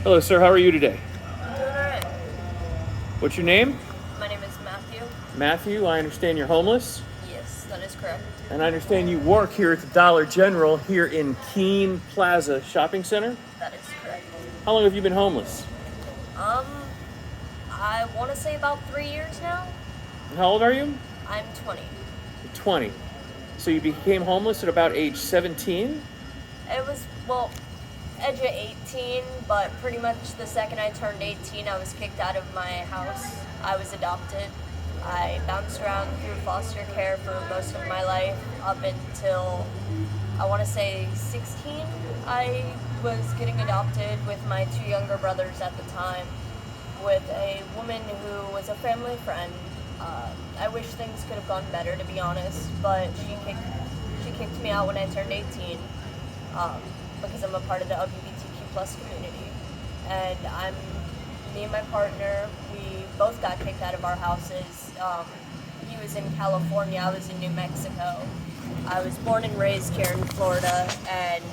Hello, sir. How are you today? I'm doing alright. What's your name? My name is Matthew. Matthew. I understand you're homeless, Yes, that is correct. and I understand you work here at the Dollar General here in Keene Plaza Shopping Center. That is correct. How long have you been homeless? Um, I want to say about 3 years now. How old are you? I'm 20. You're 20. So you became homeless at about age 17? It was, well, edge of 18, but pretty much the second I turned 18, I was kicked out of my house. I was adopted. I bounced around through foster care for most of my life up until, I want to say 16. I was getting adopted with my two younger brothers at the time, with a woman who was a family friend. I wish things could have gone better, to be honest, but she kicked me out when I turned 18 because I'm a part of the LGBTQ plus community, and me and my partner, we both got kicked out of our houses. He was in California, I was in New Mexico. I was born and raised here in Florida, and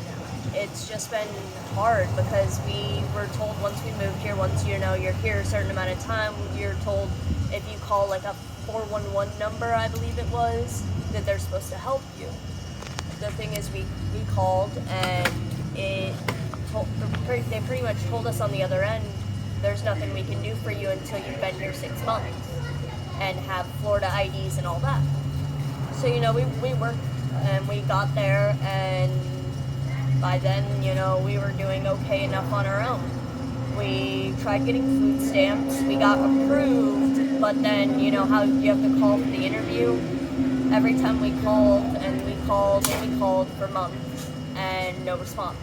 it's just been hard because we were told once we moved here, once you're here a certain amount of time, you're told if you call like a 411 number, I believe it was, that they're supposed to help you. The thing is, we called, and they pretty much told us on the other end, there's nothing we can do for you until you've been here 6 months and have Florida IDs and all that. So, we worked and we got there, and by then, we were doing okay enough on our own. We tried getting food stamps. We got approved, but then, how you have to call for the interview? Every time we called, and we called, and we called for months, and no response.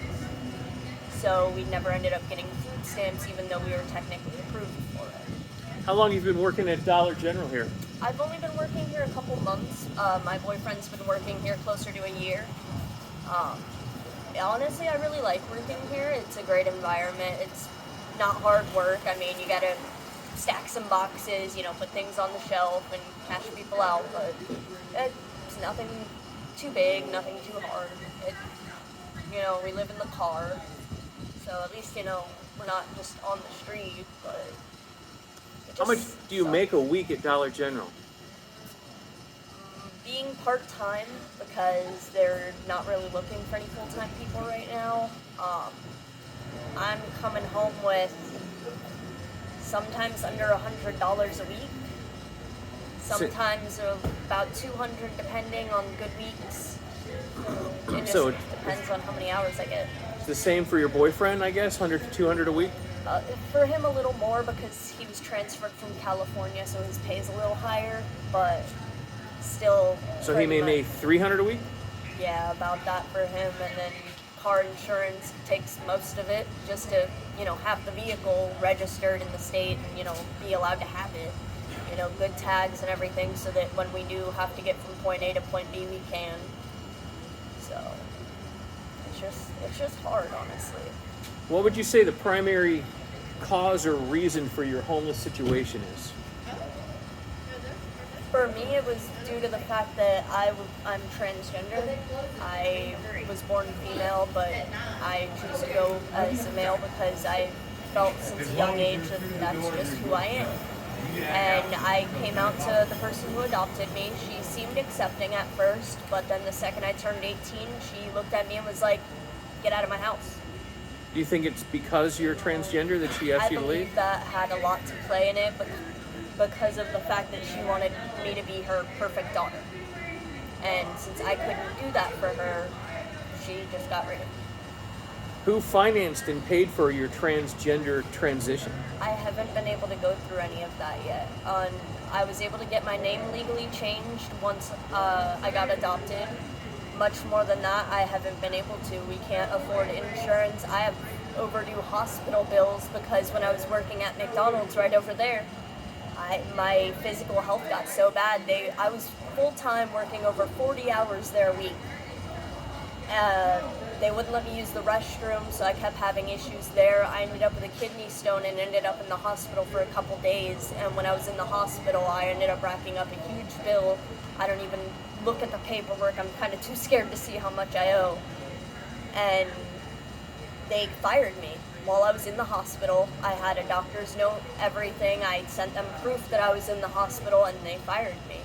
So we never ended up getting food stamps, even though we were technically approved for it. How long have you been working at Dollar General here? I've only been working here a couple months. My boyfriend's been working here closer to a year. Honestly, I really like working here. It's a great environment. It's not hard work. I mean, you gotta stack some boxes, put things on the shelf and cash people out, but it's nothing too big, nothing too hard. We live in the car, so at least, we're not just on the street, but How much do you make a week at Dollar General? Being part-time, because they're not really looking for any full-time people right now, I'm coming home with sometimes under $100 a week, sometimes about $200 depending on good weeks. It just So depends on how many hours I get. it's the same for your boyfriend, I guess? 100 to 200 a week? For him a little more because he was transferred from California, so his pay is a little higher, but still. So he may make 300 a week? Yeah, about that for him, and then car insurance takes most of it just to, have the vehicle registered in the state and, be allowed to have it. Good tags and everything so that when we do have to get from point A to point B, we can. So, it's just hard, honestly. What would you say the primary cause or reason for your homeless situation is? For me, it was due to the fact that I'm transgender. I was born female, but I choose to go as a male because I felt since a young age that that's just who I am. And I came out to the person who adopted me. She seemed accepting at first, but then the second I turned 18, she looked at me and was like, "Get out of my house." Do you think it's because you're transgender that she asked you to I leave? believe that had a lot to play in it, but because of the fact that she wanted me to be her perfect daughter. And since I couldn't do that for her, she just got rid of me. Who financed and paid for your transgender transition? I haven't been able to go through any of that yet. I was able to get my name legally changed once I got adopted. Much more than that, I haven't been able to. We can't afford insurance. I have overdue hospital bills because when I was working at McDonald's right over there, my physical health got so bad. I was full-time working over 40 hours there a week. They wouldn't let me use the restroom, so I kept having issues there. I ended up with a kidney stone and ended up in the hospital for a couple days. And when I was in the hospital, I ended up racking up a huge bill. I don't even look at the paperwork. I'm kind of too scared to see how much I owe. And they fired me. while I was in the hospital. I had a doctor's note, everything. I sent them proof that I was in the hospital, and they fired me.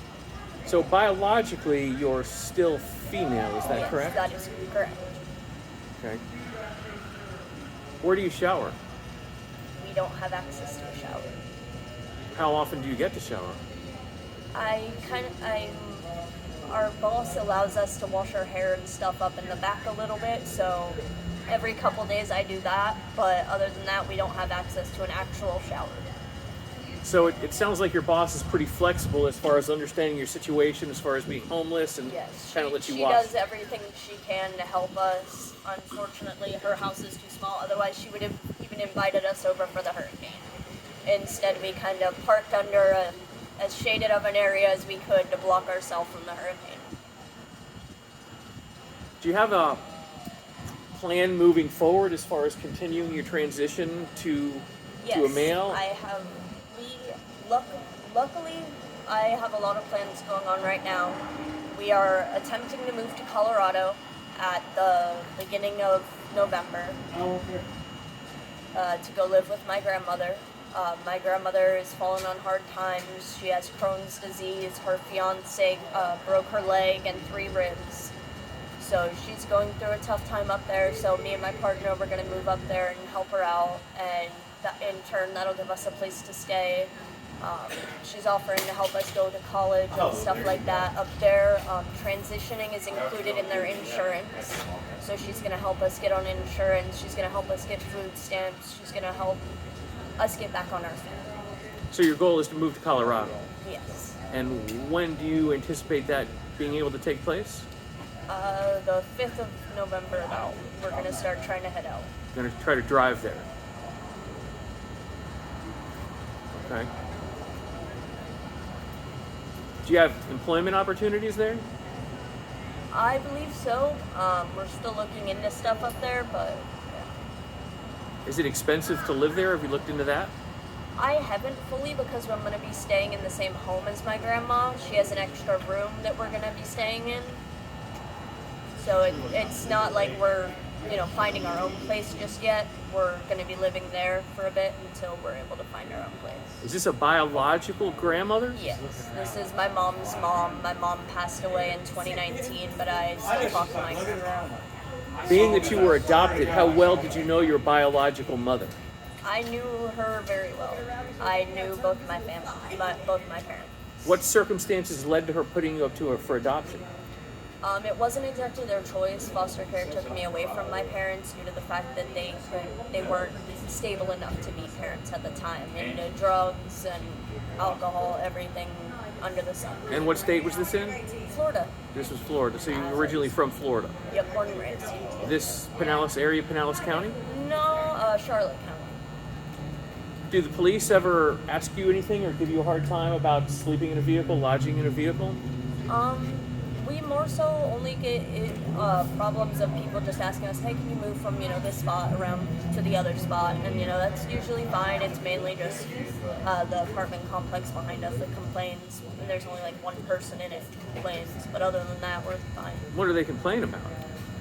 So biologically, you're still female, is that Yes, correct? that is correct. Okay. Where do you shower? We don't have access to a shower. How often do you get to shower? Our boss allows us to wash our hair and stuff up in the back a little bit, so every couple days I do that, but other than that, we don't have access to an actual shower. So it sounds like your boss is pretty flexible as far as understanding your situation, as far as being homeless, and Yes, kind of let you she watch. does everything she can to help us. Unfortunately, her house is too small, otherwise she would have even invited us over for the hurricane. Instead, we kind of parked under as shaded of an area as we could to block ourselves from the hurricane. Do you have a plan moving forward as far as continuing your transition to a male? I have. Luckily, I have a lot of plans going on right now. We are attempting to move to Colorado at the beginning of November to go live with my grandmother. My grandmother is falling on hard times. She has Crohn's disease. Her fiance broke her leg and 3 ribs. So she's going through a tough time up there. So me and my partner, we're going to move up there and help her out. And in turn, that'll give us a place to stay. She's offering to help us go to college and stuff like that up there. Transitioning is included in their insurance. So she's going to help us get on insurance. She's going to help us get food stamps. She's going to help us get back on our feet. So your goal is to move to Colorado. Yes. And when do you anticipate that being able to take place? The 5th of November, though, we're going to start trying to head out. You're going to try to drive there. Okay. Do you have employment opportunities there? I believe so. We're still looking into stuff up there, but yeah. Is it expensive to live there? Have you looked into that? I haven't fully because I'm going to be staying in the same home as my grandma. She has an extra room that we're going to be staying in. So it's not like we're, finding our own place just yet. We're going to be living there for a bit until we're able to find our own place. Is this a biological grandmother? Yes, this is my mom's mom. My mom passed away in 2019, but I still talk to my grandma. Being that you were adopted, how well did you know your biological mother? I knew her very well. I knew both my both my parents. What circumstances led to her putting you up to her for adoption? It wasn't exactly their choice. Foster care took me away from my parents due to the fact that they weren't stable enough to be parents at the time. Into drugs and alcohol, everything under the sun. And what state was this in? Florida. This was Florida. So you're originally from Florida. Yep, born and raised. This Pinellas area, Pinellas County? No, Charlotte County. Do the police ever ask you anything or give you a hard time about sleeping in a vehicle, lodging in a vehicle? We more so only get problems of people just asking us, hey, can you move from, this spot around to the other spot? And, that's usually fine. It's mainly just the apartment complex behind us that complains. And there's only like one person in it who complains. But other than that, we're fine. What do they complain about?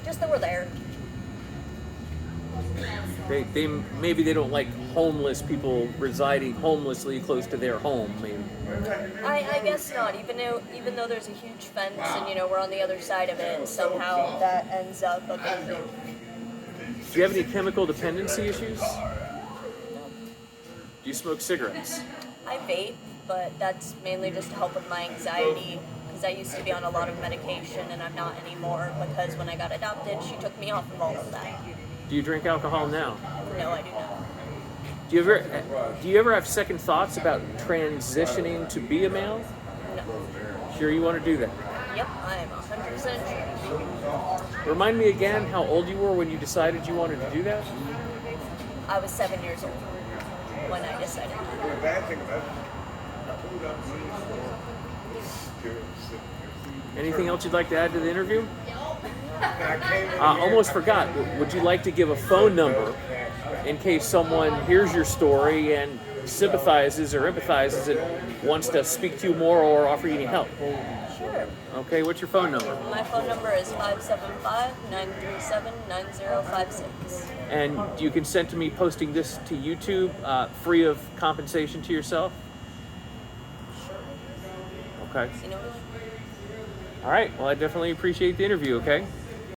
Just that we're there. They maybe they don't like homeless people residing homelessly close to their home, maybe. I guess not. Even though there's a huge fence and we're on the other side of it, somehow that ends up a big thing. Do you have any chemical dependency issues? Do you smoke cigarettes? I vape, but that's mainly just to help with my anxiety. Because I used to be on a lot of medication and I'm not anymore because when I got adopted, she took me off of all of that. Do you drink alcohol now? No, I do not. Do you ever have second thoughts about transitioning to be a male? No. Sure you want to do that? Yep, I am 100% sure. Remind me again how old you were when you decided you wanted to do that? I was 7 years old when I decided. Anything else you'd like to add to the interview? Almost forgot. Would you like to give a phone number in case someone hears your story and sympathizes or empathizes and wants to speak to you more or offer you any help? Sure. Okay, what's your phone number? My phone number is 575-937-9056. And do you consent to me posting this to YouTube free of compensation to yourself? Sure. Okay. You know, All right. Well, I definitely appreciate the interview, okay?